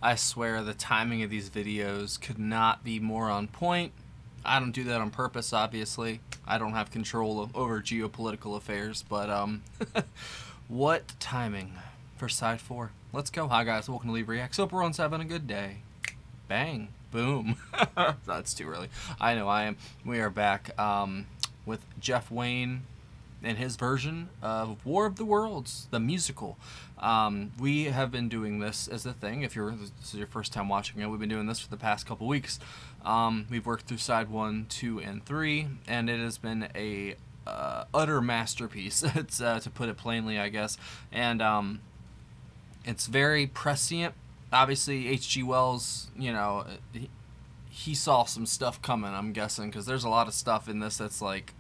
I swear the timing of these videos could not be more on point. I don't do that on purpose, obviously. I don't have control over geopolitical affairs, but what timing for side 4. Let's go. Hi guys, welcome to Leave Reacts. Hope everyone's having a good day. Bang. Boom. That's too early. I know I am. We are back with Jeff Wayne and his version of War of the Worlds, the musical. We have been doing this as a thing. If this is your first time watching it, we've been doing this for the past couple weeks. We've worked through side 1, 2, and 3, and it has been a utter masterpiece. It's to put it plainly, I guess. And it's very prescient. Obviously, H.G. Wells, you know, he saw some stuff coming, I'm guessing, because there's a lot of stuff in this that's like,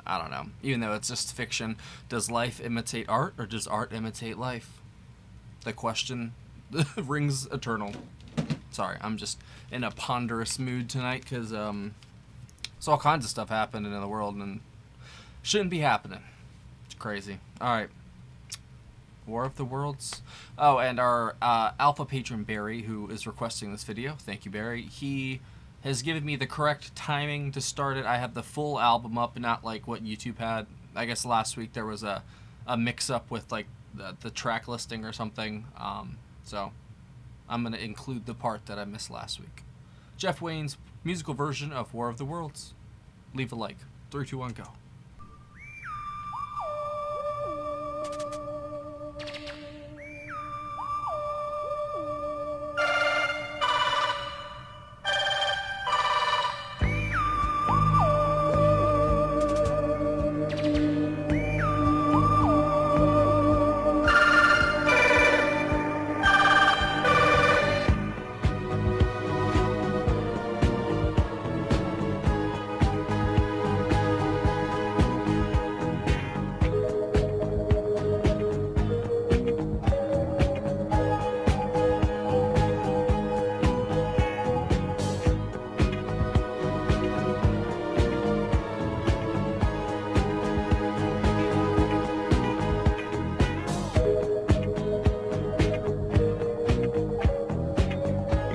I don't know. Even though it's just fiction, does life imitate art, or does art imitate life? The question rings eternal. Sorry, I'm just in a ponderous mood tonight, because there's all kinds of stuff happening in the world, and shouldn't be happening. It's crazy. Alright. War of the Worlds. Oh, and our alpha patron Barry, who is requesting this video, thank you Barry, he has given me the correct timing to start it. I have the full album up, not like what YouTube had. I guess last week there was a mix-up with like the track listing or something. So I'm going to include the part that I missed last week. Jeff Wayne's musical version of War of the Worlds. Leave a like. 3, 2, 1, go.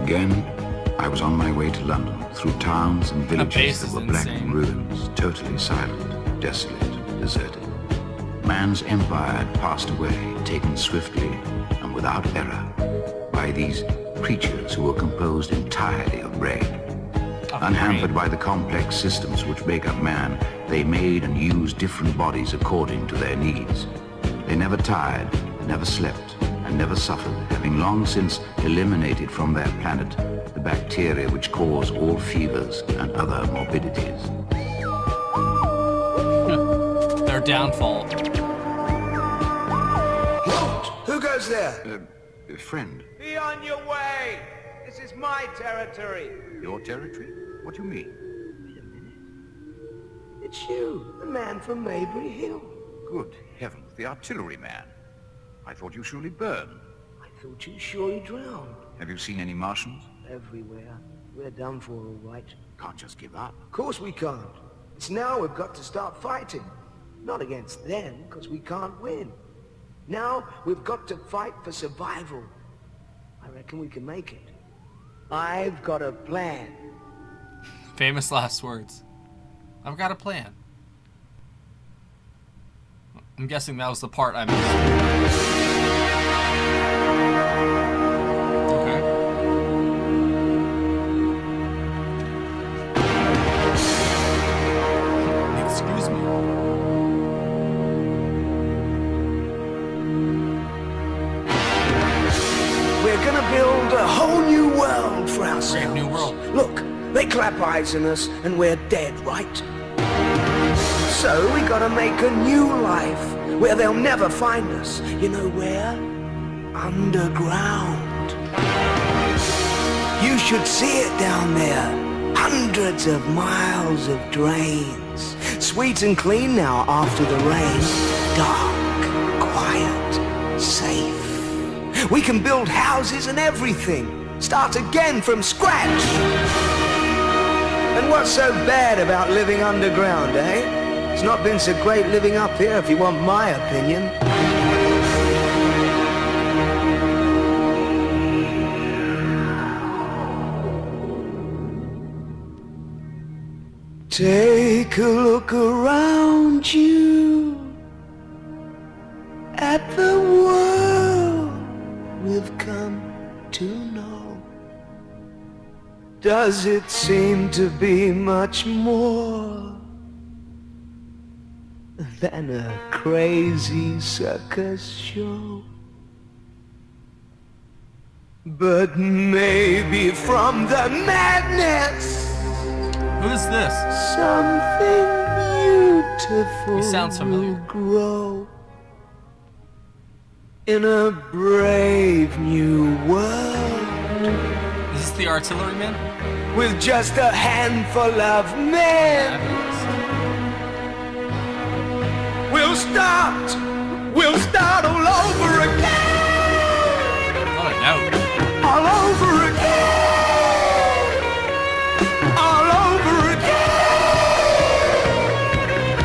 Again, I was on my way to London, through towns and villages that were black in ruins, totally silent, desolate, deserted. Man's empire had passed away, taken swiftly and without error by these creatures who were composed entirely of brain. Unhampered by the complex systems which make up man, they made and used different bodies according to their needs. They never tired, never slept, and never suffered, having long since eliminated from their planet the bacteria which cause all fevers and other morbidities. Their downfall. What? Who goes there? Friend. Be on your way! This is my territory! Your territory? What do you mean? Wait a minute. It's you, the man from Maybury Hill. Good heavens, the artilleryman. I thought you surely burned. I thought you surely drowned. Have you seen any Martians? Everywhere. We're done for, all right. Can't just give up. Of course we can't. It's now we've got to start fighting. Not against them, because we can't win. Now we've got to fight for survival. I reckon we can make it. I've got a plan. Famous last words. I've got a plan. I'm guessing that was the part I missed. Okay. Excuse me. We're gonna build a whole new world for ourselves. Brave new world. Look, they clap eyes on us and we're dead, right? So we gotta make a new life where they'll never find us. You know where? Underground. You should see it down there. Hundreds of miles of drains. Sweet and clean now after the rain. Dark, quiet, safe. We can build houses and everything. Start again from scratch. And what's so bad about living underground, eh? It's not been so great living up here, if you want my opinion. Take a look around you at the world we've come to know. Does it seem to be much more than a crazy circus show? But maybe from the madness, who's this? something beautiful He sounds familiar. will grow in a brave new world. Is this the artilleryman? With just a handful of men, we'll start all over again. What a note. All over again. All over again.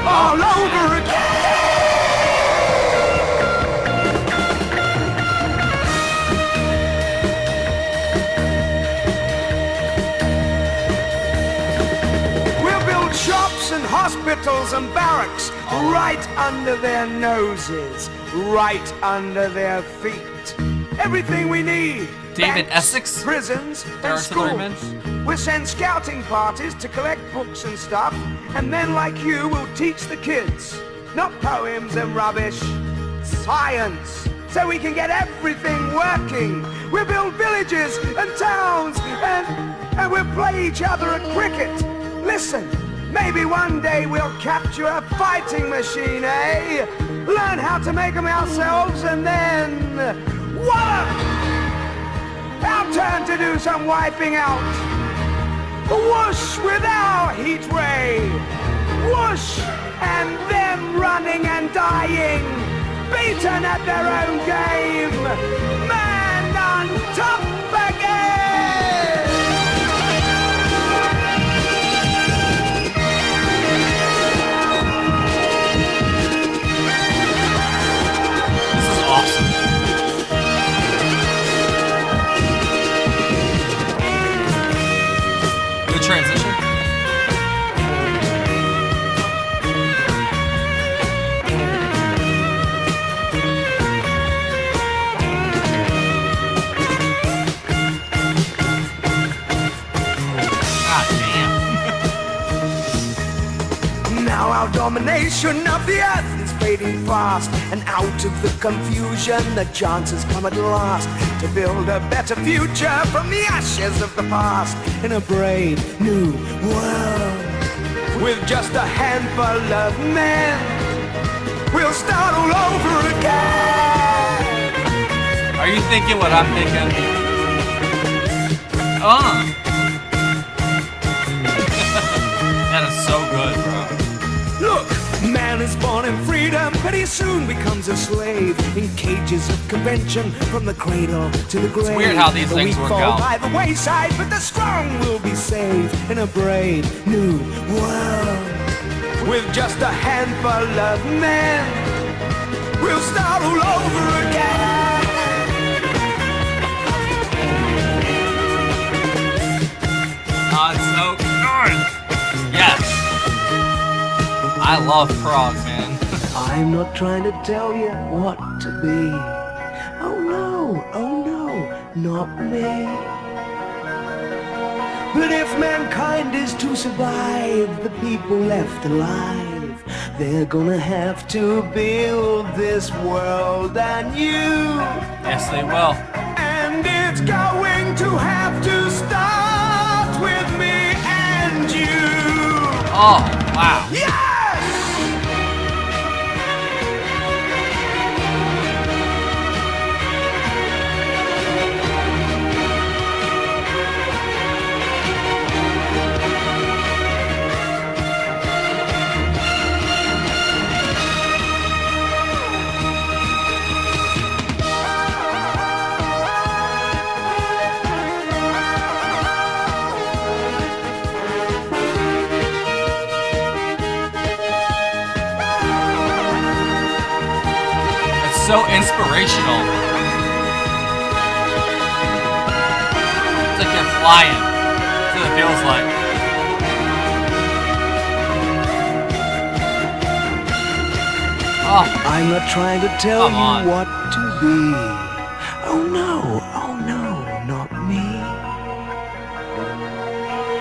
All over again. We'll build shops and hospitals and barracks right under their noses, right under their feet. Everything we need. David Banks, Essex? prisons, The and artilleryman? schools. We'll send scouting parties to collect books and stuff, and men like you will teach the kids. Not poems and rubbish. Science. So we can get everything working. We'll build villages and towns, and we'll play each other at cricket. Listen, maybe one day we'll capture a fighting machine, eh? Learn how to make them ourselves, and then... wallop! Our turn to do some wiping out. Whoosh with our heat ray. Whoosh! And them running and dying. Beaten at their own game. Man on top again! This is awesome. Good transition. God damn. Now our domination of the earth is fading fast, and out of the confusion the chance has come at last to build a better future from the ashes of the past in a brave new world. With just a handful of men, we'll start all over again. Are you thinking what I'm thinking? That is so good, bro. Look, man is born in freedom, but he soon becomes a slave in cages of convention from the cradle to the grave. It's weird how these The things weak work fall out. by the wayside, but the strong will be saved in a brave new world. With just a handful of men, we'll start all over again. Oh, it's so good. Yes. I love Prague, man. I'm not trying to tell you what to be. Oh no, not me. But if mankind is to survive, the people left alive, they're gonna have to build this world anew. Yes, they will. And it's going to have to start with me and you. Oh, wow. Yes! So inspirational. It's like you're flying. That's what it feels like. I'm not trying to tell you what to be. Oh no, not me.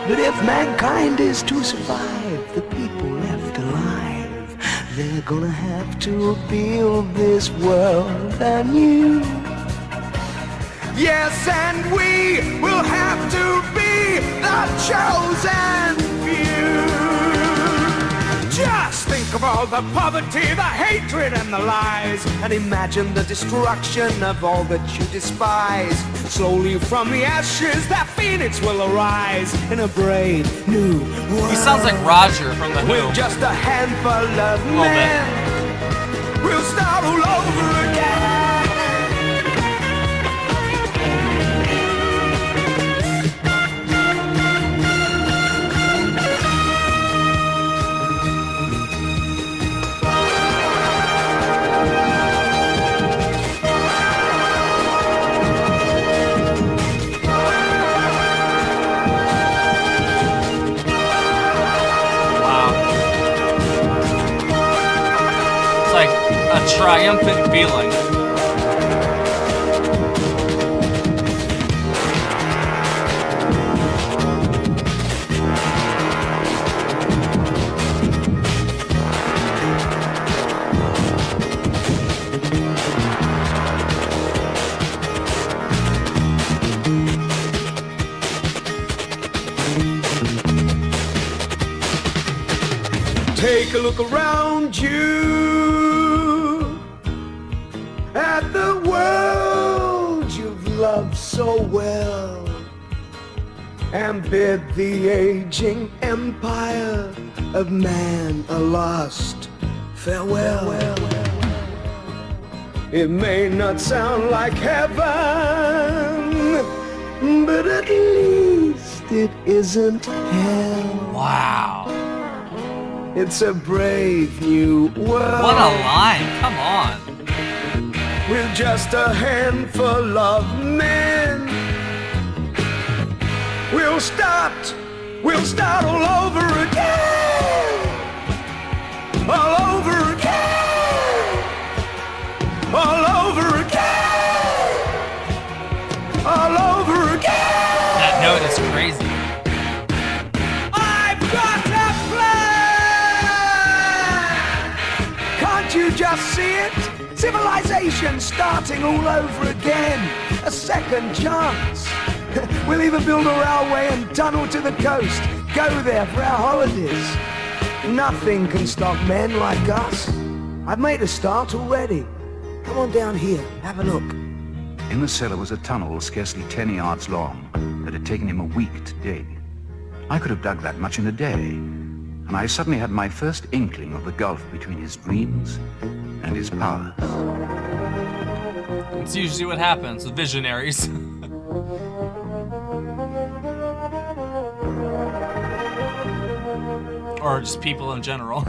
But if mankind is to survive, the people left alive, they're gonna have to build this world anew. Yes, and we will have to be the chosen few. Just think of all the poverty, the hatred, and the lies, and imagine the destruction of all that you despise. Slowly from the ashes, that phoenix will arise in a brave new world. He sounds like Roger from The Who. With just a handful of men, we'll start all over again. Triumphant feeling. Take a look around you at the world you've loved so well, and bid the aging empire of man a last farewell. It may not sound like heaven, but at least it isn't hell. Wow. It's a brave new world. What a line, come on. With just a handful of men, we'll start all over again. All over again. All over again. All over again. That note is crazy. I've got a plan! Can't you just see it? Civilization starting all over again. A second chance. We'll even build a railway and tunnel to the coast. Go there for our holidays. Nothing can stop men like us. I've made a start already. Come on down here, have a look. In the cellar was a tunnel scarcely 10 yards long that had taken him a week to dig. I could have dug that much in a day, and I suddenly had my first inkling of the gulf between his dreams and his powers. It's usually what happens with visionaries. Or just people in general.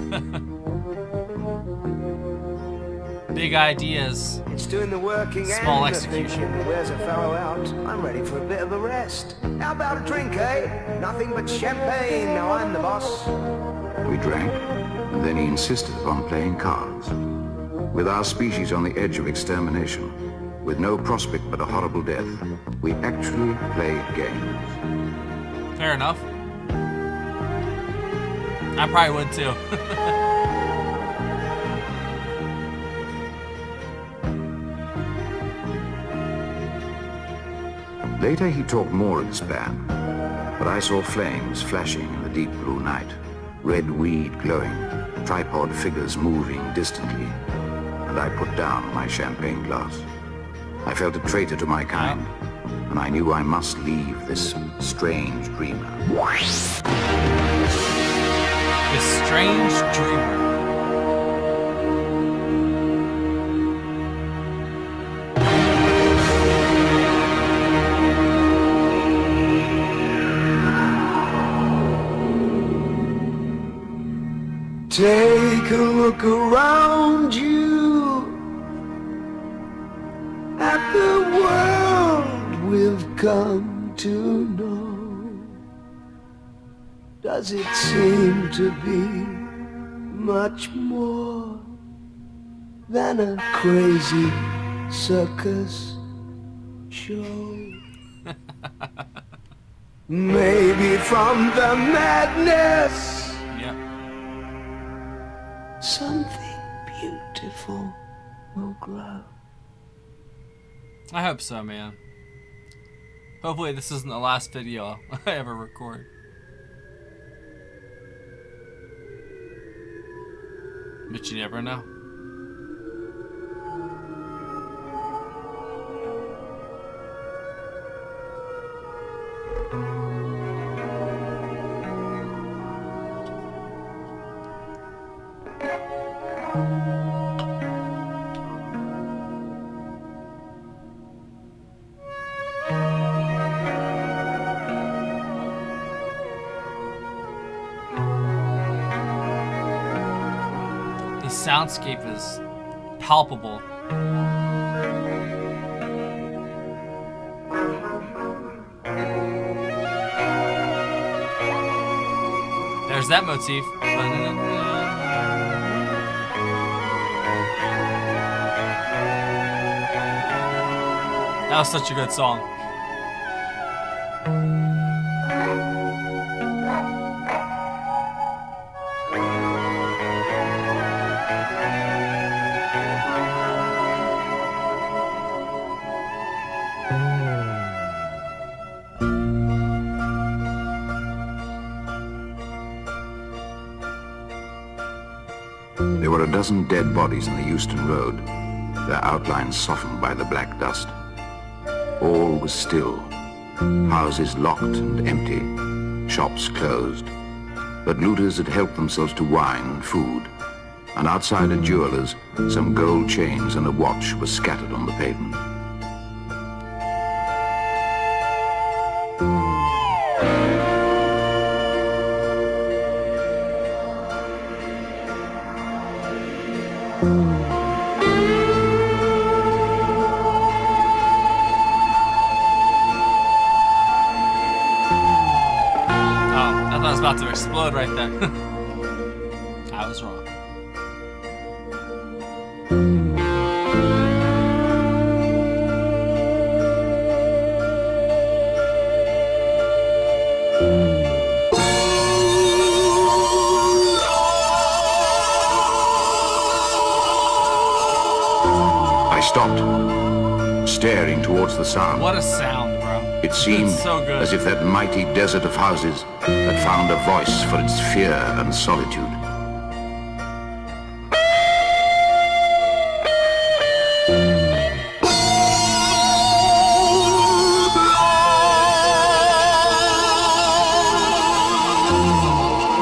Big ideas. It's doing the working small and execution. Where's a fellow out? I'm ready for a bit of a rest. How about a drink, eh? Nothing but champagne. Now I'm the boss. We drank, and then he insisted upon playing cards. With our species on the edge of extermination, with no prospect but a horrible death, we actually played games. Fair enough. I probably would too. Later he talked more of his plan, but I saw flames flashing in the deep blue night, red weed glowing, tripod figures moving distantly, and I put down my champagne glass. I felt a traitor to my kind, and I knew I must leave this strange dreamer. This strange dreamer. Take a look around you at the world we've come to know. Does it seem to be much more than a crazy circus show. Maybe from the madness, yeah, something beautiful will grow. I hope so, man. Hopefully this isn't the last video I ever record. But you never know. The soundscape is palpable. There's that motif. That was such a good song. There were a dozen dead bodies in the Euston Road, their outlines softened by the black dust. All was still. Houses locked and empty, shops closed. But looters had helped themselves to wine and food, and outside a jeweller's, some gold chains and a watch were scattered on the pavement. I was about to explode right there. I was wrong. I stopped, staring towards the sound. What a sound, bro. It seemed so good. as if that mighty desert of houses had found a voice for its fear and solitude.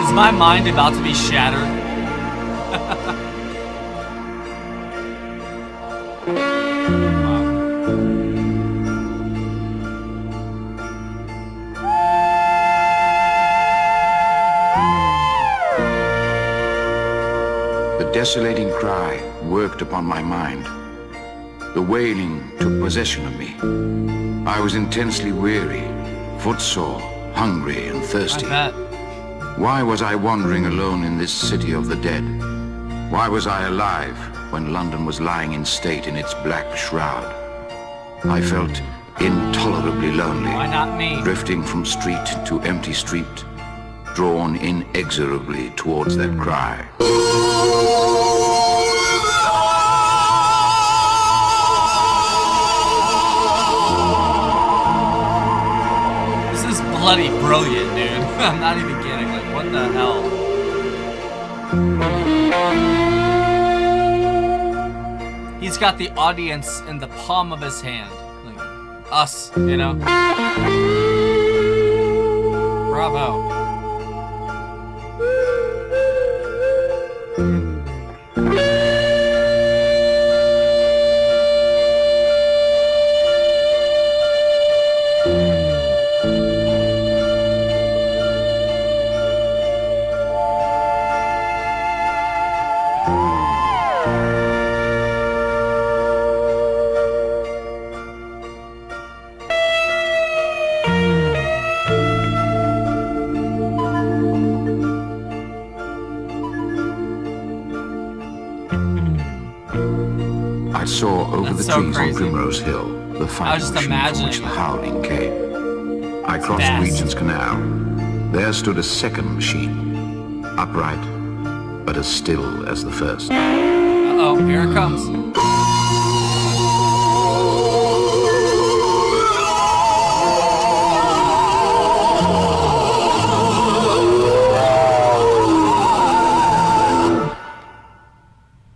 Is my mind about to be shattered? The desolating cry worked upon my mind. The wailing took possession of me. I was intensely weary, footsore, hungry and thirsty. I bet. Why was I wandering alone in this city of the dead? Why was I alive when London was lying in state in its black shroud? I felt intolerably lonely. Why not me? Drifting from street to empty street, drawn inexorably towards that cry. This is bloody brilliant, dude. I'm not even kidding. Like, what the hell? He's got the audience in the palm of his hand. Like, us, you know? Bravo. saw over the so trees crazy. on Primrose Hill the final machine from which the howling came. I crossed Regent's Canal. There stood a second machine, upright, but as still as the first. Uh-oh, here it comes.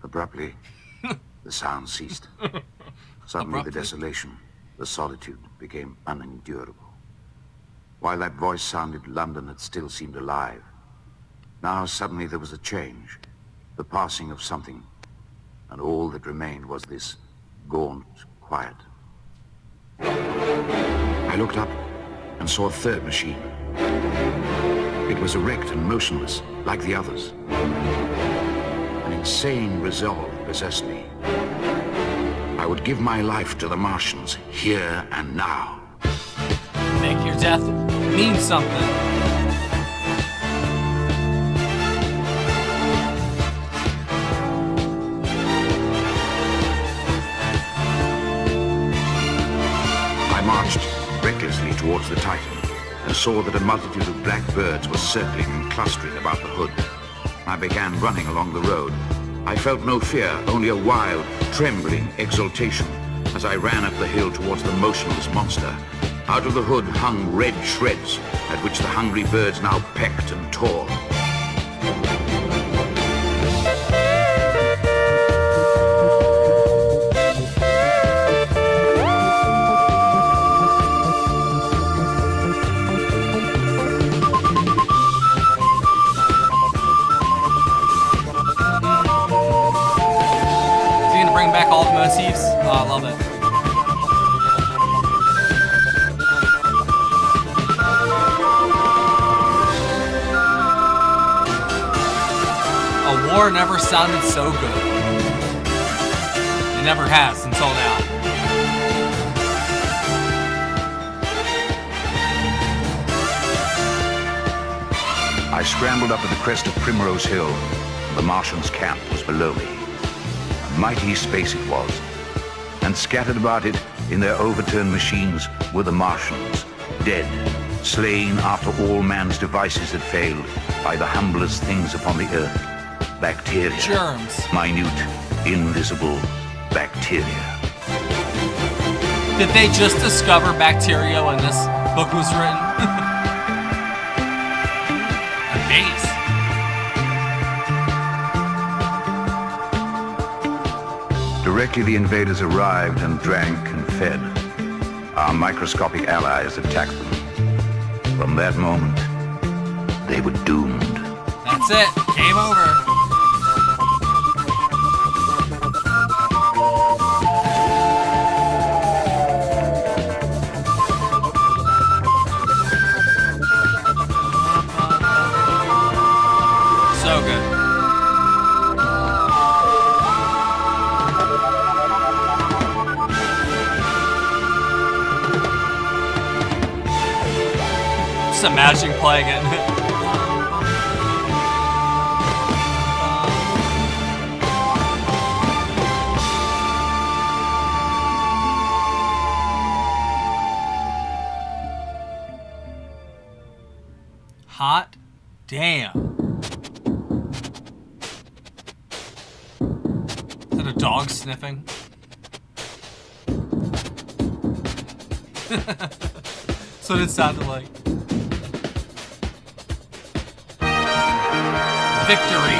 Abruptly, the sound ceased. Suddenly, the desolation, the solitude became unendurable. While that voice sounded, London had still seemed alive. Now, suddenly, there was a change, the passing of something, and all that remained was this gaunt quiet. I looked up and saw a third machine. It was erect and motionless, like the others. An insane resolve possessed me. I would give my life to the Martians, here and now. Make your death mean something. I marched recklessly towards the Titan and saw that a multitude of black birds were circling and clustering about the hood. I began running along the road. I felt no fear, only a wild, trembling exultation as I ran up the hill towards the motionless monster. Out of the hood hung red shreds at which the hungry birds now pecked and tore. Bring back all the motifs. Oh, I love it. A war never sounded so good. It never has until now. I scrambled up to the crest of Primrose Hill. The Martians' camp was below me. Mighty space it was, and scattered about it in their overturned machines were the Martians, dead, slain after all man's devices had failed by the humblest things upon the earth, bacteria. Germs. Minute, invisible bacteria. Did they just discover bacteria when this book was written? Amazing. Directly the invaders arrived and drank and fed. Our microscopic allies attacked them. From that moment, they were doomed. That's it. Game over. So good. Just imagine playing it. Hot damn. Is that a dog sniffing? That's what it sounded like. Victory.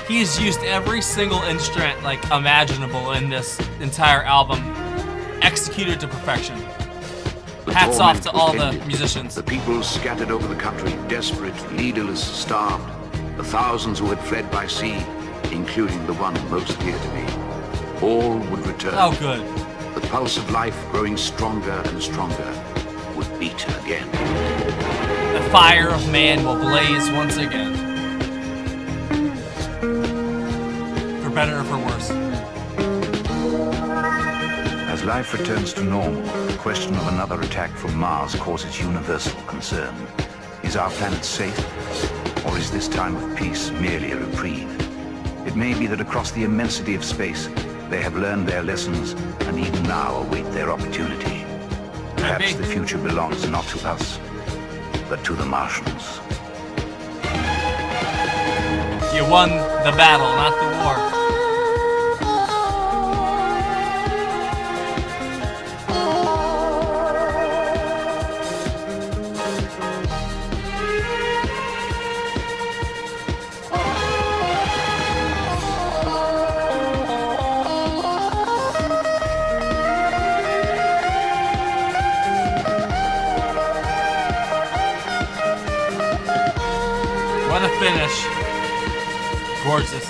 He's used every single instrument like imaginable in this entire album, executed to perfection. Hats off to all the musicians. The people scattered over the country, desperate, leaderless, starved. The thousands who had fled by sea, including the one most dear to me. All would return. Oh, good. the pulse of life growing stronger and stronger, would beat again. The fire of man will blaze once again. For better or for worse. As life returns to normal, the question of another attack from Mars causes universal concern. Is our planet safe, or is this time of peace merely a reprieve? It may be that across the immensity of space, they have learned their lessons and even now await their opportunity. Perhaps the future belongs not to us, but to the Martians. You won the battle, not the war. What a finish. Gorgeous.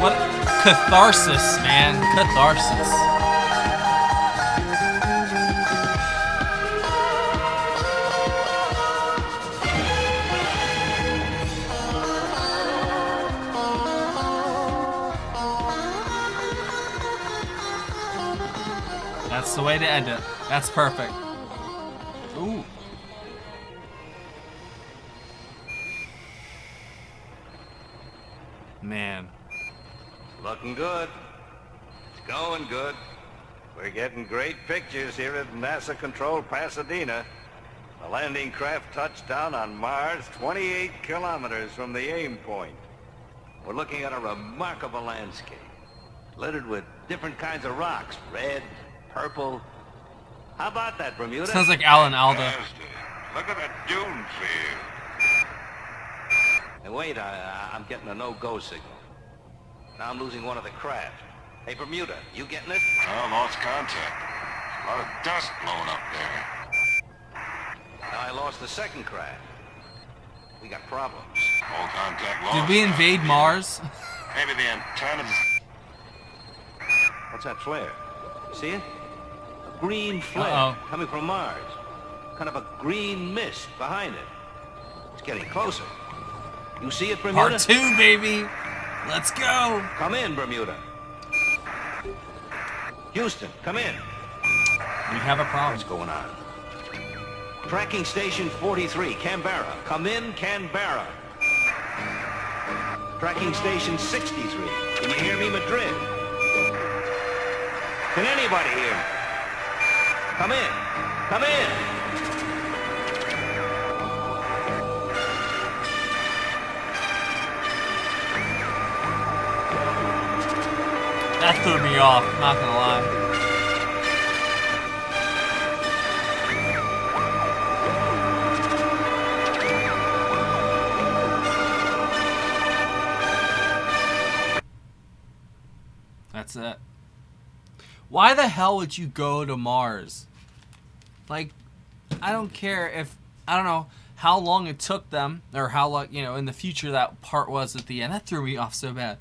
What catharsis, man. Catharsis. That's the way to end it. That's perfect. Ooh. Man. Looking good. It's going good. We're getting great pictures here at NASA Control Pasadena. The landing craft touched down on Mars 28 kilometers from the aim point. We're looking at a remarkable landscape, littered with different kinds of rocks, red, purple. How about that, Bermuda? Sounds like Alan Alda. Look at that dune field. Hey, wait, I'm getting a no-go signal. Now I'm losing one of the craft. Hey, Bermuda, you getting it? I lost contact. A lot of dust blowing up there. Now I lost the second craft. We got problems. All contact lost. Did we invade Mars? Maybe the antennas. What's that flare? You see it? A green flare coming from Mars. Kind of a green mist behind it. It's getting closer. You see it, Bermuda? Part 2, baby. Let's go. Come in, Bermuda. Houston, come in. We have a problem. What's going on? Tracking station 43, Canberra. Come in, Canberra. Tracking station 63. Can you hear me, Madrid? Can anybody hear me? Come in. Come in. That threw me off, not gonna lie. That's it. Why the hell would you go to Mars? Like, I don't care if, I don't know how long it took them, or how long, you know, in the future that part was at the end. That threw me off so bad.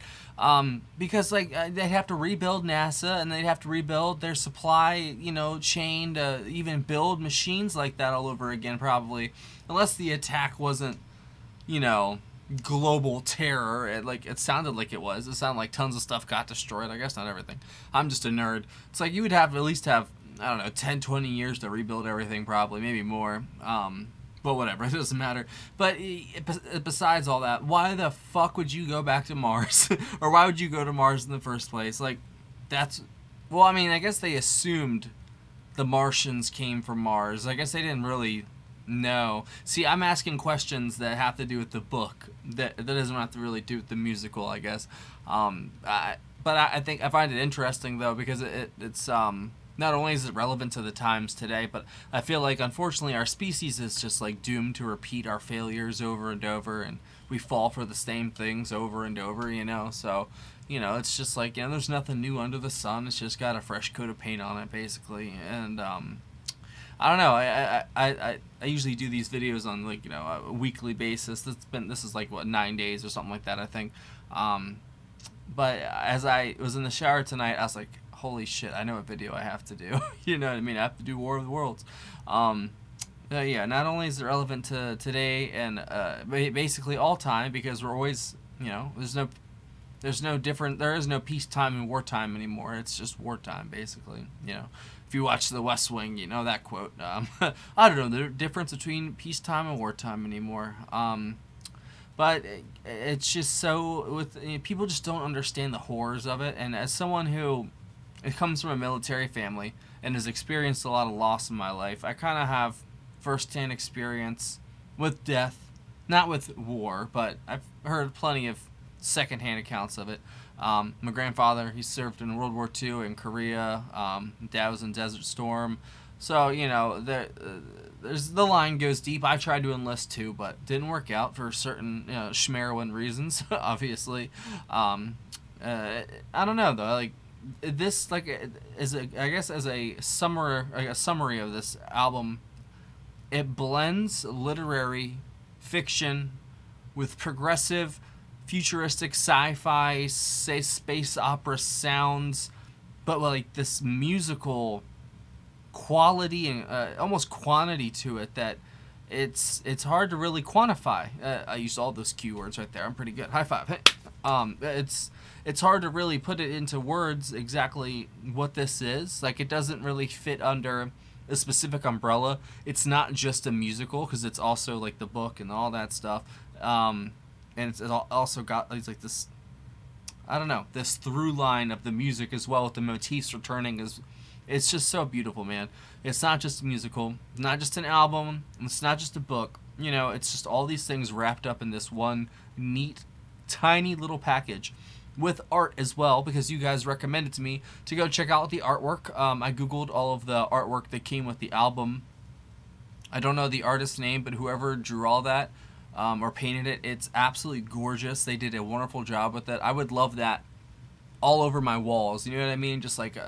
Because, like, they'd have to rebuild NASA, and they'd have to rebuild their supply, you know, chain to even build machines like that all over again, probably. Unless the attack wasn't, you know, global terror. It sounded like it was. It sounded like tons of stuff got destroyed. I guess not everything. I'm just a nerd. It's like you would have at least have, I don't know, 10, 20 years to rebuild everything, probably, maybe more. But whatever, it doesn't matter. But besides all that, why the fuck would you go back to Mars? Or why would you go to Mars in the first place? Like, that's... Well, I mean, I guess they assumed the Martians came from Mars. I guess they didn't really know. See, I'm asking questions that have to do with the book. That doesn't have to really do with the musical, I guess. But I think I find it interesting, though, because it's... Not only is it relevant to the times today, but I feel like, unfortunately, our species is just, like, doomed to repeat our failures over and over, and we fall for the same things over and over, you know? So, you know, it's just like, you know, there's nothing new under the sun. It's just got a fresh coat of paint on it, basically. And, I I don't know. I usually do these videos on like, you know, a weekly basis. This is like what, 9 days or something like that, I think. But as I was in the shower tonight, I was like, holy shit, I know what video I have to do. You know what I mean? I have to do War of the Worlds. Yeah, not only is it relevant to today and basically all time, because we're always, you know, there is no peacetime and wartime anymore. It's just wartime, basically. You know, if you watch The West Wing, you know that quote. I don't know the difference between peacetime and wartime anymore. But it's just so people just don't understand the horrors of it. And as someone who comes from a military family and has experienced a lot of loss in my life, I kind of have firsthand experience with death, not with war, but I've heard plenty of secondhand accounts of it. My grandfather, he served in World War II in Korea. Dad was in Desert Storm. So, you know, there's the line goes deep. I tried to enlist too, but didn't work out for certain, you know, Schmerwin reasons, obviously. I don't know though. Like this, like I guess as a summary of this album, it blends literary fiction with progressive, futuristic sci-fi, say space opera sounds, but like this musical quality and almost quantity to it that it's hard to really quantify. I used all those keywords right there. I'm pretty good. High five. Hey. It's hard to really put it into words exactly what this is. Like, it doesn't really fit under a specific umbrella. It's not just a musical, because it's also like the book and all that stuff. And it's also got like this, I don't know, this through line of the music as well, with the motifs returning. It's just so beautiful, man. It's not just a musical, not just an album, it's not just a book. You know, it's just all these things wrapped up in this one neat, tiny little package. With art as well, because you guys recommended to me to go check out the artwork. I googled all of the artwork that came with the album. I don't know the artist's name, but whoever drew all that or painted it, it's absolutely gorgeous. They did a wonderful job with it. I would love that all over my walls. You know what I mean? Just like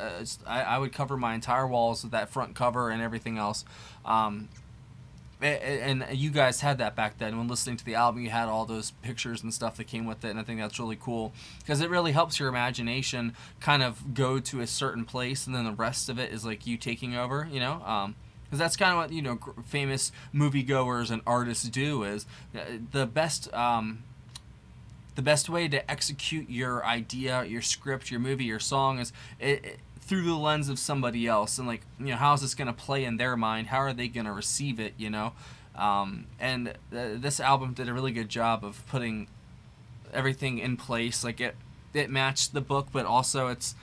I would cover my entire walls with that front cover and everything else. And you guys had that back then. When listening to the album, you had all those pictures and stuff that came with it, and I think that's really cool, because it really helps your imagination kind of go to a certain place, and then the rest of it is like you taking over, you know? Because that's kind of what, you know, famous moviegoers and artists do. Is the best way to execute your idea, your script, your movie, your song is through the lens of somebody else, and like, you know, how is this going to play in their mind? How are they going to receive it, you know? And this album did a really good job of putting everything in place. Like it matched the book, but also it's,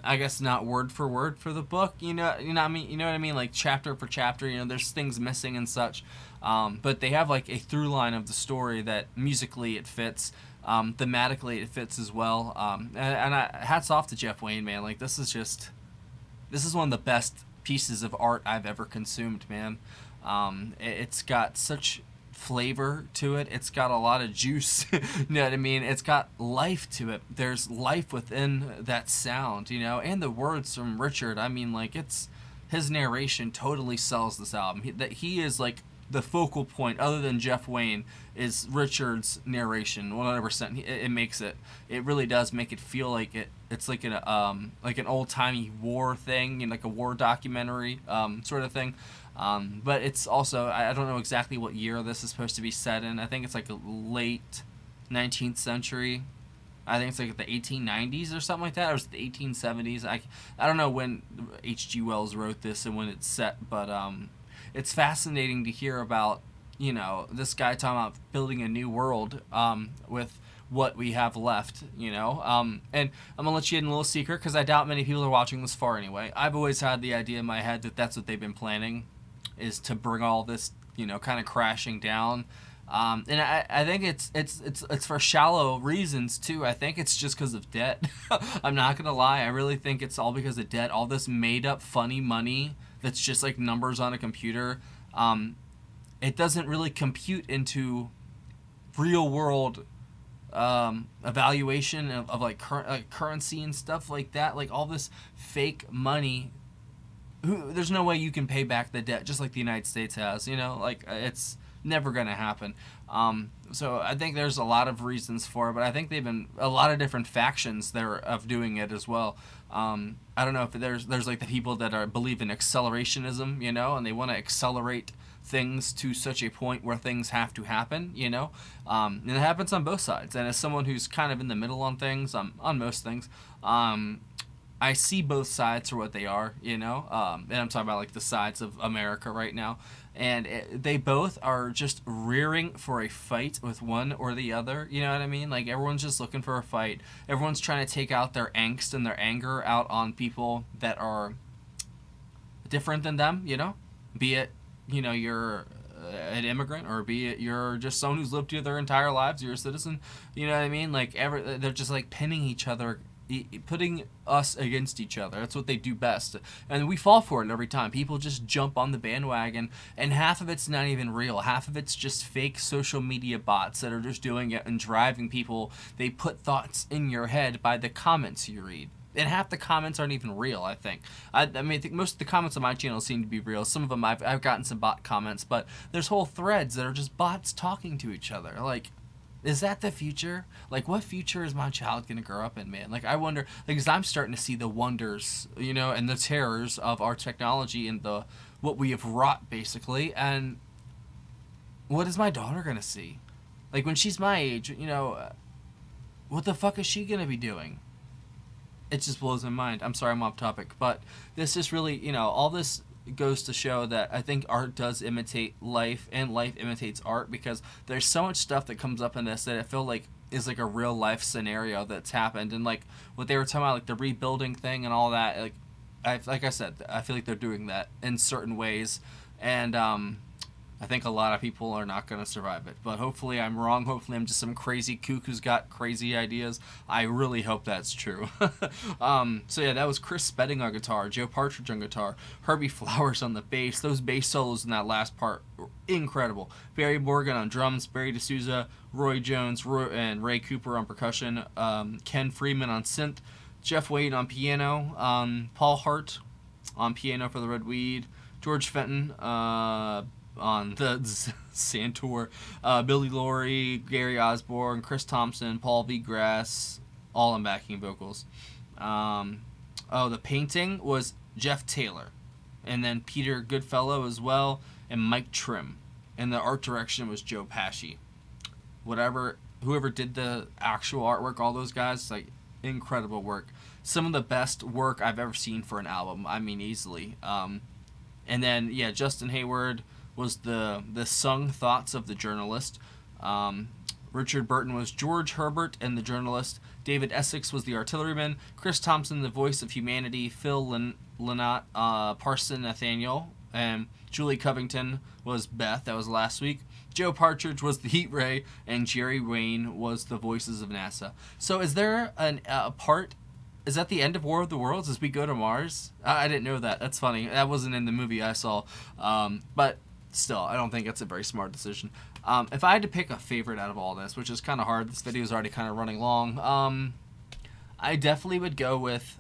I guess, not word for word for the book, you know what I mean? Like chapter for chapter, you know, there's things missing and such. But they have like a through line of the story that musically it fits. Thematically it fits as well. Hats off to Jeff Wayne, man. Like this is one of the best pieces of art I've ever consumed, man. It's got such flavor to it. It's got a lot of juice. You know what I mean? It's got life to it. There's life within that sound, you know, and the words from Richard. I mean, like, it's his narration totally sells this album. He is like the focal point, other than Jeff Wayne, is Richard's narration. 100%. It makes it. It really does make it feel like it's like an old timey war thing, you know, like a war documentary sort of thing. But it's also, I don't know exactly what year this is supposed to be set in. I think it's like a late 19th century. I think it's like the 1890s or something like that. Or was it the 1870s? I don't know when H.G. Wells wrote this and when it's set, but it's fascinating to hear about, you know, this guy talking about building a new world with what we have left, you know. And I'm gonna let you in a little secret, because I doubt many people are watching this far anyway. I've always had the idea in my head that that's what they've been planning, is to bring all this, you know, kind of crashing down. And I think it's for shallow reasons too. I think it's just because of debt. I'm not gonna lie. I really think it's all because of debt. All this made up funny money that's just like numbers on a computer. It doesn't really compute into real world evaluation of like currency and stuff like that. Like all this fake money there's no way you can pay back the debt just like the United States has, you know, like it's never going to happen. So I think there's a lot of reasons for it, but I think they've been a lot of different factions there of doing it as well. I don't know if there's like the people that believe in accelerationism, you know, and they want to accelerate things to such a point where things have to happen, you know, and it happens on both sides. And as someone who's kind of in the middle on things, on most things, I see both sides for what they are, you know, and I'm talking about like the sides of America right now, and they both are just rearing for a fight with one or the other, you know what I mean? Like everyone's just looking for a fight. Everyone's trying to take out their angst and their anger out on people that are different than them, you know, be it, you know, you're an immigrant, or be it you're just someone who's lived here their entire lives, you're a citizen, you know what I mean? Like they're just like pinning each other, putting us against each other. That's what they do best, and we fall for it every time. People just jump on the bandwagon, and half of it's not even real. Half of it's just fake social media bots that are just doing it and driving people. They put thoughts in your head by the comments you read, and half the comments aren't even real. I think I think most of the comments on my channel seem to be real. Some of them I've gotten some bot comments, but there's whole threads that are just bots talking to each other. Like, is that the future? Like, what future is my child going to grow up in, man? Like, I wonder, like, because I'm starting to see the wonders, you know, and the terrors of our technology and what we have wrought, basically. And what is my daughter going to see? Like, when she's my age, you know, what the fuck is she going to be doing? It just blows my mind. I'm sorry I'm off topic. But this is really, you know, all this goes to show that I think art does imitate life, and life imitates art, because there's so much stuff that comes up in this that I feel like is like a real life scenario that's happened. And like what they were talking about, like the rebuilding thing and all that, like I said, I feel like they're doing that in certain ways, and I think a lot of people are not going to survive it. But hopefully I'm wrong. Hopefully I'm just some crazy kook who's got crazy ideas. I really hope that's true. So yeah, that was Chris Spedding on guitar, Joe Partridge on guitar, Herbie Flowers on the bass. Those bass solos in that last part were incredible. Barry Morgan on drums, Barry D'Souza, Roy Jones, and Ray Cooper on percussion, Ken Freeman on synth, Jeff Wade on piano, Paul Hart on piano for the Red Weed, George Fenton on the Santor, Billy Laurie, Gary Osborne, Chris Thompson, Paul V. Grass, all on backing vocals. The painting was Jeff Taylor, and then Peter Goodfellow as well, and Mike Trim. And the art direction was Joe Pesci. Whoever did the actual artwork, all those guys, like, incredible work. Some of the best work I've ever seen for an album, I mean, easily. And then, yeah, Justin Hayward was the sung thoughts of the journalist. Richard Burton was George Herbert and the journalist. David Essex was the artilleryman. Chris Thompson, the voice of humanity. Phil Lynott, Parson Nathaniel. And Julie Covington was Beth. That was last week. Joe Partridge was the Heat Ray. And Jerry Wayne was the voices of NASA. So is there a part... Is that the end of War of the Worlds as we go to Mars? I didn't know that. That's funny. That wasn't in the movie I saw. But still, I don't think it's a very smart decision. If I had to pick a favorite out of all this, which is kind of hard, this video is already kind of running long, I definitely would go with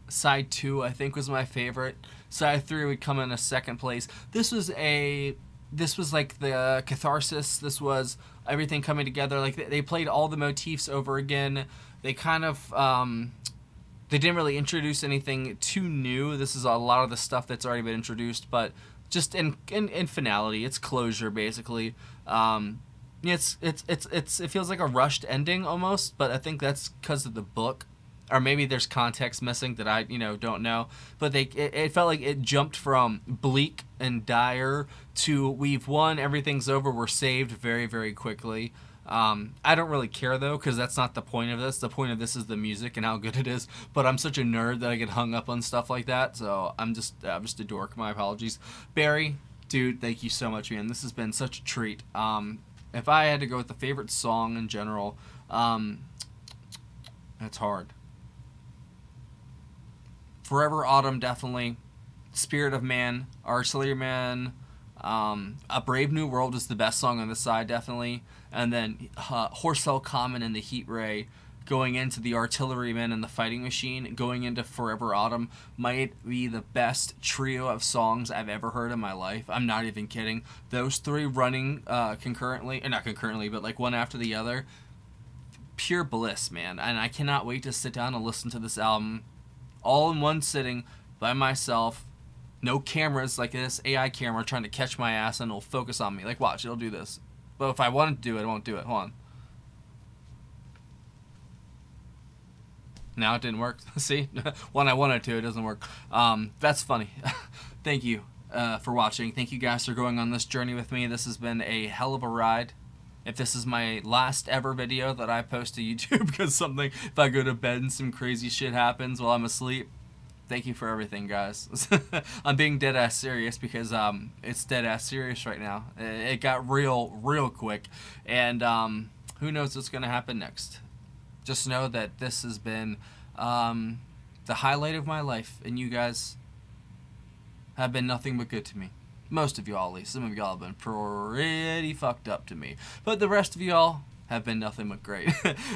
Side 2, I think, was my favorite. Side 3 would come in a second place. This was like the catharsis. This was everything coming together. Like, they played all the motifs over again. They kind of, they didn't really introduce anything too new. This is a lot of the stuff that's already been introduced, but just in finality, it's closure, basically. It feels like a rushed ending almost, but I think that's because of the book. Or maybe there's context missing that I, don't know. But it felt like it jumped from bleak and dire to we've won, everything's over, we're saved very, very quickly. I don't really care, though, because that's not the point of this. The point of this is the music and how good it is. But I'm such a nerd that I get hung up on stuff like that. So I'm just a dork. My apologies. Barry, dude, thank you so much, man. This has been such a treat. If I had to go with the favorite song in general, that's hard. Forever Autumn, definitely. Spirit of Man, Artilleryman. A Brave New World is the best song on this side, definitely. And then Horsell Common and the Heat Ray going into the Artilleryman and the Fighting Machine, going into Forever Autumn, might be the best trio of songs I've ever heard in my life. I'm not even kidding. Those three running concurrently, or not concurrently, but like one after the other, pure bliss, man. And I cannot wait to sit down and listen to this album all in one sitting by myself. No cameras like this AI camera trying to catch my ass and it'll focus on me. Like, watch, it'll do this. But if I want to do it, it won't do it. Hold on. Now it didn't work. See? When I wanted to, it doesn't work. That's funny. Thank you for watching. Thank you guys for going on this journey with me. This has been a hell of a ride. If this is my last ever video that I post to YouTube because if I go to bed and some crazy shit happens while I'm asleep, thank you for everything, guys. I'm being dead ass serious because it's dead ass serious right now. It got real quick, and who knows what's gonna happen next. Just know that this has been the highlight of my life, and you guys have been nothing but good to me. Most of y'all, at least. Some of y'all have been pretty fucked up to me, but the rest of y'all have been nothing but great.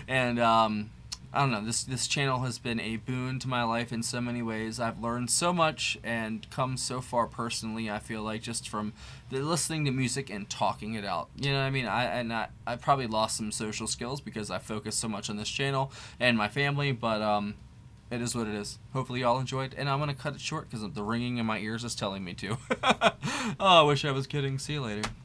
And I don't know, this channel has been a boon to my life in so many ways. I've learned so much and come so far personally, I feel like, just from listening to music and talking it out. You know what I mean? I probably lost some social skills because I focus so much on this channel and my family, but it is what it is. Hopefully y'all enjoyed, and I'm going to cut it short because the ringing in my ears is telling me to. Oh, I wish I was kidding. See you later.